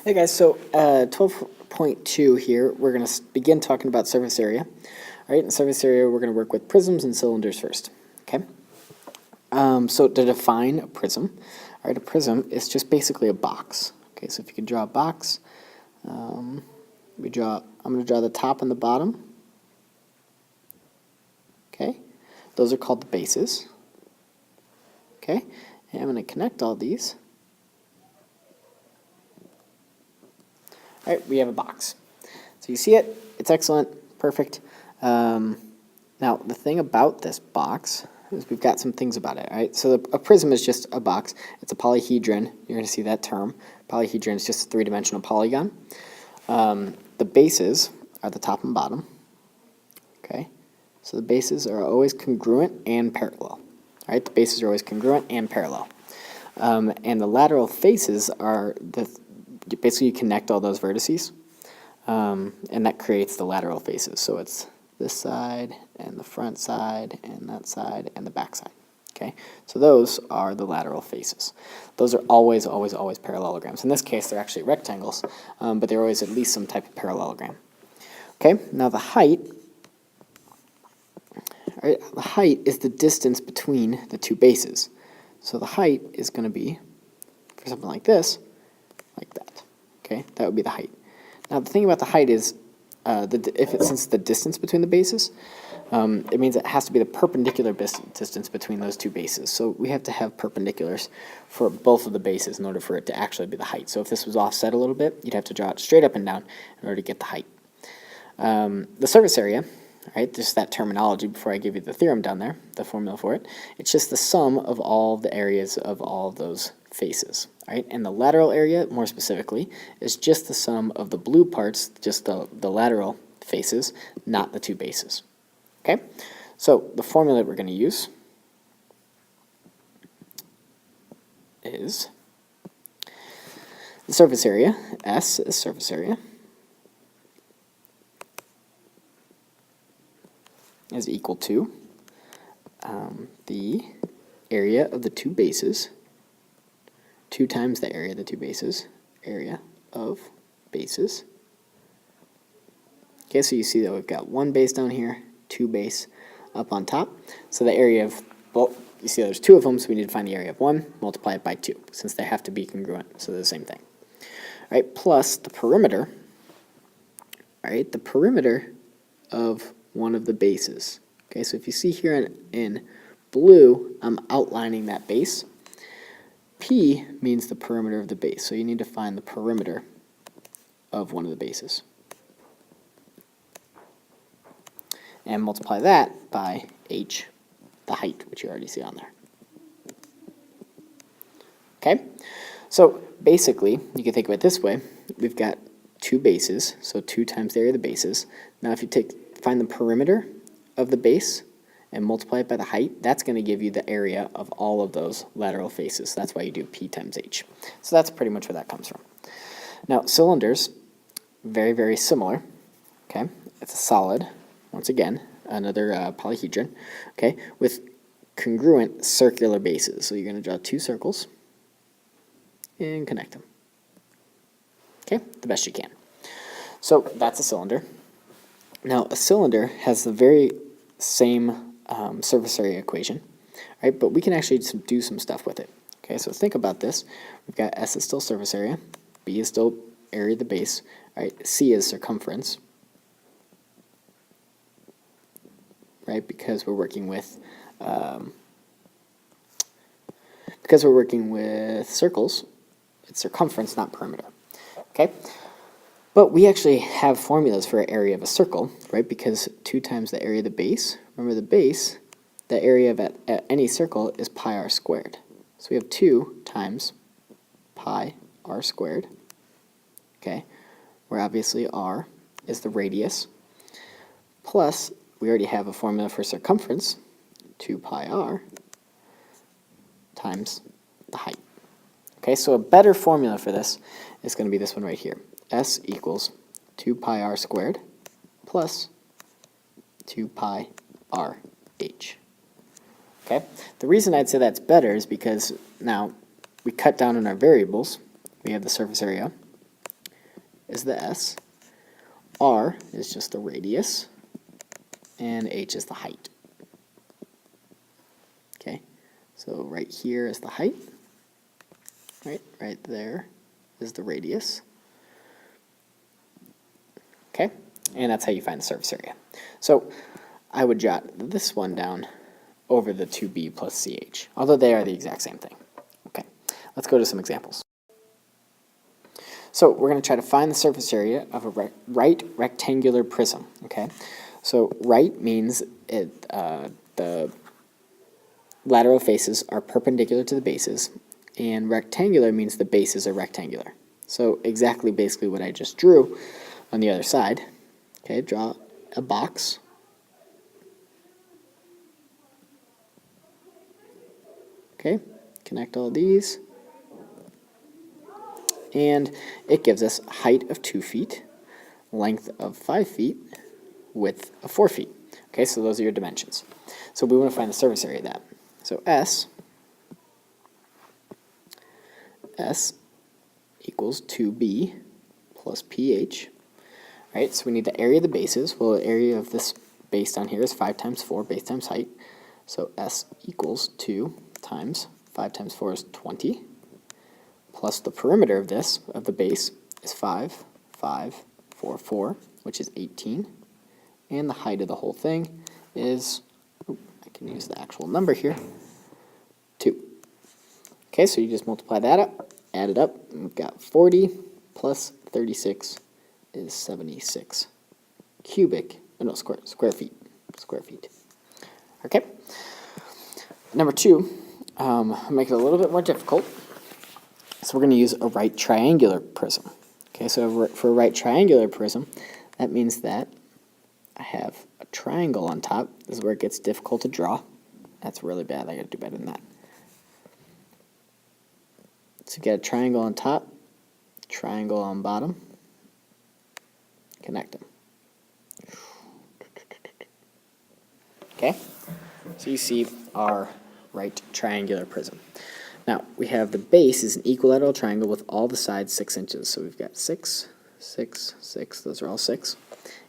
Hey guys, so 12.2 here, we're going to begin talking about surface area. All right, in surface area, we're going to work with prisms and cylinders first. Okay. So to define a prism, all right, a prism is just basically a box. Okay, so if you could draw a box, I'm going to draw the top and the bottom. Okay, those are called the bases. Okay, and I'm going to connect all these. All right, we have a box. So you see it, it's excellent, perfect. Now, the thing about this box is we've got some things about it, right? So a prism is just a box. It's a polyhedron. You're going to see that term. Polyhedron is just a three-dimensional polygon. The bases are the top and bottom. Okay, so the bases are always congruent and parallel. Right, the bases are always congruent and parallel. And the lateral faces are basically you connect all those vertices, and that creates the lateral faces. So it's this side and the front side and that side and the back side. Okay, so those are the lateral faces. Those are always, always, always parallelograms. In this case, they're actually rectangles, but they're always at least some type of parallelogram. Okay, now the height. All right, the height is the distance between the two bases. So the height is going to be, for something like this, like that. Okay, that would be the height. Now the thing about the height is, since it's the distance between the bases, it means it has to be the perpendicular distance between those two bases. So we have to have perpendiculars for both of the bases in order for it to actually be the height. So if this was offset a little bit, you'd have to draw it straight up and down in order to get the height. The surface area, right, just that terminology before I give you the theorem down there, the formula for it, it's just the sum of all the areas of all of those faces. Right? And the lateral area, more specifically, is just the sum of the blue parts, just the lateral faces, not the two bases. Okay? So the formula we're going to use is the surface area. S is surface area, is equal to the area of the two bases, 2 times the area of the two bases, area of bases. Okay, so you see that we've got one base down here, 2 base up on top. So the area of, well, you see there's 2 of them, so we need to find the area of 1, multiply it by 2, since they have to be congruent, so they're the same thing. All right, plus the perimeter, all right, the perimeter of one of the bases. Okay, so if you see here in blue, I'm outlining that base. P means the perimeter of the base, so you need to find the perimeter of one of the bases. And multiply that by h, the height, which you already see on there. Okay, so basically, you can think of it this way. We've got 2 bases, so 2 times the area of the bases. Now if you find the perimeter of the base and multiply it by the height, that's going to give you the area of all of those lateral faces. That's why you do P times H. So that's pretty much where that comes from. Now, cylinders, very, very similar. Okay, it's a solid, once again, another polyhedron, okay, with congruent circular bases. So you're going to draw 2 circles and connect them. Okay, the best you can. So that's a cylinder. Now, a cylinder has the very same surface area equation, right? But we can actually do some stuff with it. Okay, so think about this. We've got S is still surface area, B is still area of the base, right? C is circumference, right? Because we're working with circles, it's circumference, not perimeter. Okay, but we actually have formulas for area of a circle, right? Because 2 times the area of the base. Remember the base, the area of at any circle is pi r squared. So we have 2 times pi r squared, okay, where obviously r is the radius, plus we already have a formula for circumference, 2 pi r times the height. Okay, so a better formula for this is going to be this one right here. S equals 2 pi r squared plus 2 pi r h. Okay, the reason I'd say that's better is because now we cut down on our variables. We have the surface area, is the S, R is just the radius, and H is the height. Okay, so right here is the height, right there is the radius. Okay, and that's how you find the surface area. So I would jot this one down over the 2b plus ch, although they are the exact same thing. Okay, let's go to some examples. So we're going to try to find the surface area of a right rectangular prism. Okay, so right means the lateral faces are perpendicular to the bases, and rectangular means the bases are rectangular. So exactly basically what I just drew on the other side. Okay, draw a box. Okay, connect all these. And it gives us height of 2 feet, length of 5 feet, width of 4 feet. Okay, so those are your dimensions. So we want to find the surface area of that. So S equals 2b plus ph. Right, so we need the area of the bases. Well, the area of this base down here is 5 times 4, base times height. So S equals 2 times 5 times 4 is 20, plus the perimeter of this, of the base, is 5, 5, 4, 4, which is 18. And the height of the whole thing is, I can use the actual number here, 2. Okay, so you just multiply that up, add it up, and we've got 40 plus 36 is 76 cubic, no, square feet. Okay. Number 2, make it a little bit more difficult. So we're going to use a right triangular prism. Okay, so for a right triangular prism, that means that I have a triangle on top. This is where it gets difficult to draw. That's really bad. I got to do better than that. So get a triangle on top, triangle on bottom, connect them. Okay, so you see our right triangular prism. Now, we have the base is an equilateral triangle with all the sides 6 inches. So we've got 6, 6, 6, those are all 6.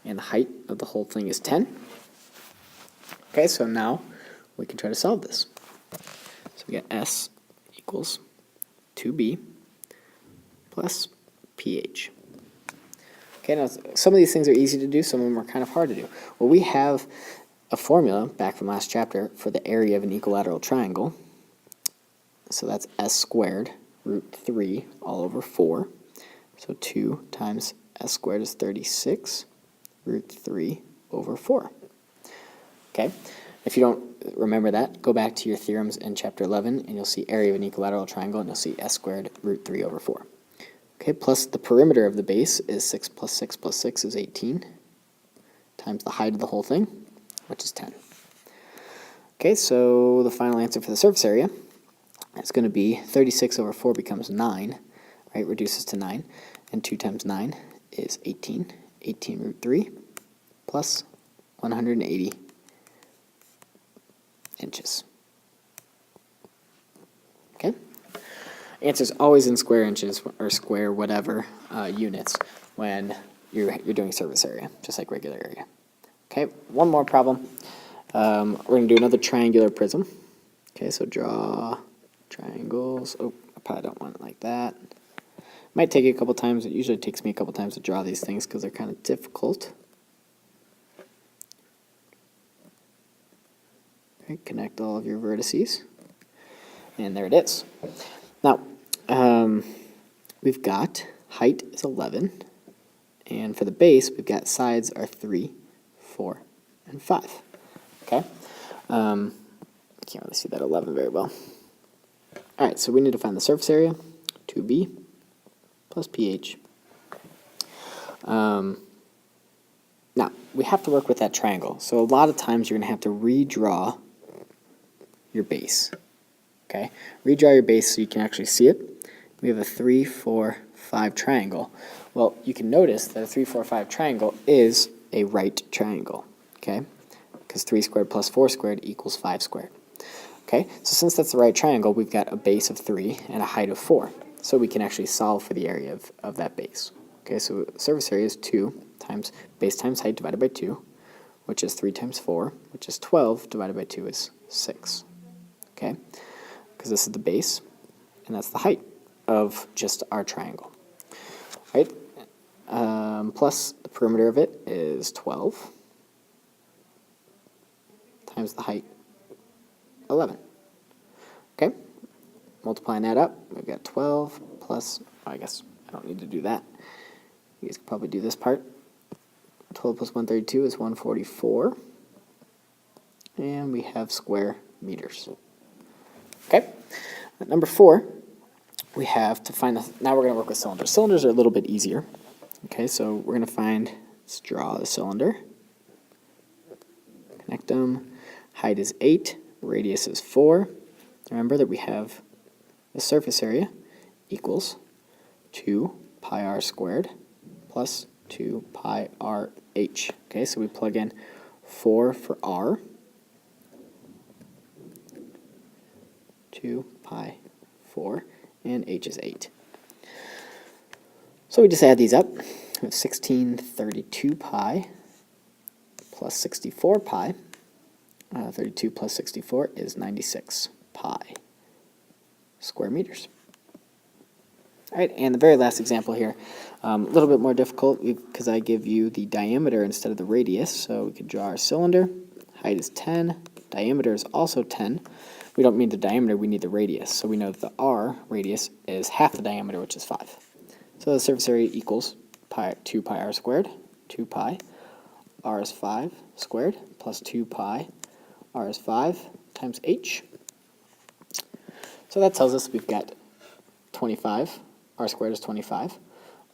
And the height of the whole thing is 10. Okay, so now we can try to solve this. So we got S equals 2b plus ph. Okay, now some of these things are easy to do, some of them are kind of hard to do. Well, we have a formula back from last chapter for the area of an equilateral triangle. So that's s squared root 3 all over 4. So 2 times s squared is 36 root 3 over 4. Okay, if you don't remember that, go back to your theorems in chapter 11 and you'll see area of an equilateral triangle and you'll see s squared root 3 over 4. Okay, plus the perimeter of the base is 6 plus 6 plus 6 is 18 times the height of the whole thing, which is 10. Okay, so the final answer for the surface area is going to be 36 over 4 becomes 9, right, reduces to 9, and 2 times 9 is 18, 18 root 3 plus 180 inches. Okay? Answer's always in square inches or square whatever units when you're doing surface area, just like regular area. Okay, one more problem. We're going to do another triangular prism. Okay, so draw triangles. Oh, I probably don't want it like that. Might take a couple times. It usually takes me a couple times to draw these things because they're kind of difficult. Okay, connect all of your vertices. And there it is. Now, we've got height is 11. And for the base, we've got sides are 3, 4, and 5. Okay? I can't really see that 11 very well. All right, so we need to find the surface area, 2b plus ph. Now, we have to work with that triangle. So a lot of times you're going to have to redraw your base. Okay? Redraw your base so you can actually see it. We have a 3, 4, 5 triangle. Well, you can notice that a 3, 4, 5 triangle is a right triangle. Okay? Because 3 squared plus 4 squared equals 5 squared. Okay, so since that's the right triangle, we've got a base of 3 and a height of 4. So we can actually solve for the area of that base. Okay, so surface area is 2 times base times height divided by 2, which is 3 times 4, which is 12, divided by 2 is 6. Okay, because this is the base, and that's the height of just our triangle. Right? Plus the perimeter of it is 12 times the height, 11. Okay, multiplying that up, we've got 12 plus, I guess I don't need to do that. You guys can probably do this part. 12 plus 132 is 144. And we have square meters. Okay, at number 4, we have to find the, now we're going to work with cylinders. Cylinders are a little bit easier. Okay, so we're going to find, let's draw the cylinder. Connect them. Height is 8, radius is 4. Remember that we have the surface area equals 2 pi r squared plus 2 pi r h. Okay, so we plug in 4 for r, 2 pi 4, and h is 8. So we just add these up. We have 1632 pi plus 64 pi. 32 plus 64 is 96 pi square meters. All right, and the very last example here, a little bit more difficult because I give you the diameter instead of the radius. So we could draw our cylinder. Height is 10. Diameter is also 10. We don't need the diameter, we need the radius. So we know that the r radius is half the diameter, which is 5. So the surface area equals 2 pi r squared, 2 pi, r is 5 squared, plus 2 pi, r is 5, times h. So that tells us we've got 25, r squared is 25,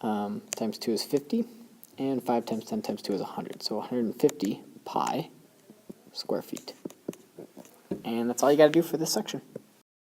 times 2 is 50, and 5 times 10 times 2 is 100. So 150 pi square feet. And that's all you got to do for this section.